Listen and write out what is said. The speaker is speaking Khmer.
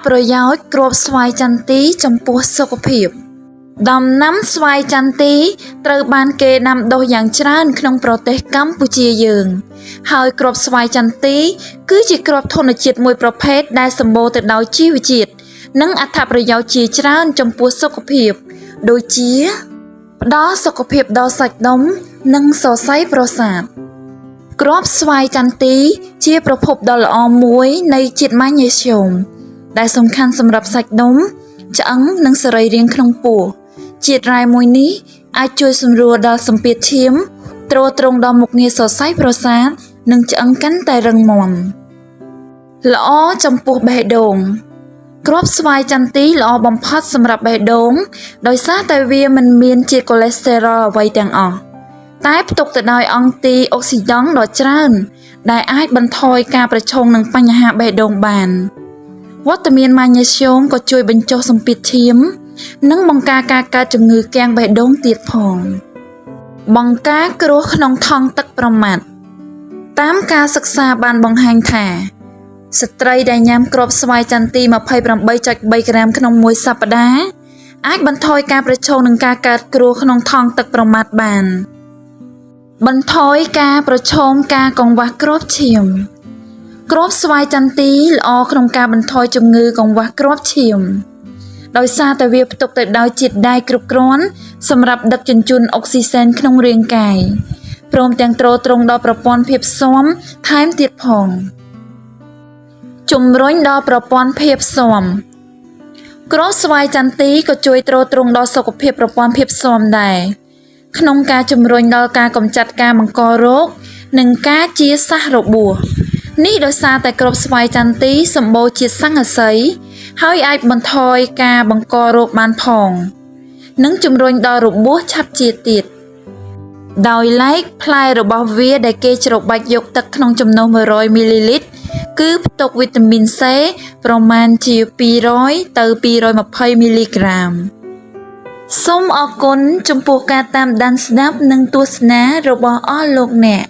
ប្រយោជន៍គ្រាប់ស្វាយចន្ទីចំពោះសុខភាពដំណាំស្វាយចន្ទីត្រូវបានគេដាំដុះយ៉ាងច្រើនក្នុងប្រទេសកម្ពុជាយើងហើយគ្រាប់ស្វាយចន្ទីគឺជាគ្រាប់ធម្មជាតិមួយប្រភេទដែលសម្បូរទៅដោយជីវជាតិនិងអត្ថប្រយោជន៍ជាច្រើនចំពោះសុខភាពដូចជាផ្ដល់សុខភាពដល់សាច់ដុំនិងសរសៃប្រសាទគ្រាប់ស្វាយចន្ទីជាប្រភពដ៏ល្អមួយនៃជាតិម៉ាញ៉េស្យូមដែលសំខាន់សម្រាប់សាច់ដុំឆ្អឹងនិងសរីរាង្គក្នុងពោះជាតិរ៉ែមួយនេះអាចជួយសម្រួលដល់សម្ពាធឈាមទ្រទ្រង់ដល់មុខងារសរសៃប្រសាទនិងឆ្អឹងកាន់តែរឹងមាំល្អចំពោះបេះដូងគ្រាប់ស្វាយចន្ទីល្អបំផុតសម្រាប់បេះដូងដោយសារតែវាមិនមានជាតិកូឡេស្តេរ៉ុលអ្វីទាំងអស់តែផ្ទុកទៅដោយអង់ទីអុកស៊ីដង់ដ៏ច្រើនដែលអាចបន្ថយការប្រឈមនឹងបញ្ហាបេះដូងបានវត្តមានម៉ាញ៉េស្យូមក៏ជួយបញ្ចុះសម្ពាធឈាមនិងបង្ការការកើតជំងឺគាំងបេះដូងទៀតផងបង្ការគ្រោះក្នុងថង់ទឹកប្រមាត់តាមការសិក្សាបានបង្ហាញថាស្ត្រីដែលញ៉ាំគ្រាប់ស្វាយចន្ទី 28.3 ក្រាមក្នុងមួយសប្តាហ៍អាចបន្ថយការប្រឈមនឹងការកើតគ្រោះក្នុងថង់ទឹកប្រមាត់បានបន្ថយការប្រឈមការកង្វះគ្រាប់ឈាមគ្រាប់ស្វាយចន្ទីល្អក្នុងការបន្ថយជំងឺកង្វះគ្រាប់ឈាមដោយសារតែវាផ្ទុកទៅដោយជាតិដែកគ្រប់គ្រាន់សម្រាប់ដឹកជញ្ជូនអុកស៊ីសែនក្នុងរាងកាយព្រមទាំងទ្រទ្រង់ដល់ប្រព័ន្ធភាពស៊ាំថែមទៀតផងជំរុញដល់ប្រព័ន្ធភាពស៊ាំគ្រាប់ស្វាយចន្ទីក៏ជួយទ្រទ្រង់ដល់សុខភាពប្រព័ន្ធភាពស៊ាំដែរក្នុងការជំរុញដល់ការកម្ចាត់ការបង្ករោគនិងការជាសះរបួសនេះដោយសារតែគ្រាប់ស្វាយចន្ទីសម្បូរជាតិស័ង្កសីហើយអាចបន្ថយការបង្ករោគបានផងនិងជំរុញដល់របួសឆាប់ជាទៀតដោយឡែកផ្លែរបស់វាដែលគេច្របាច់យកទឹកក្នុងចំនួន100មីលីលីត្រគឺផ្ទុកវីតាមីន C ប្រមាណជា200ទៅ220មីលីក្រាមសូមអរគុណចំពោះការតាមដានស្ដាប់និងទស្សនារបស់អស់លោកអ្នក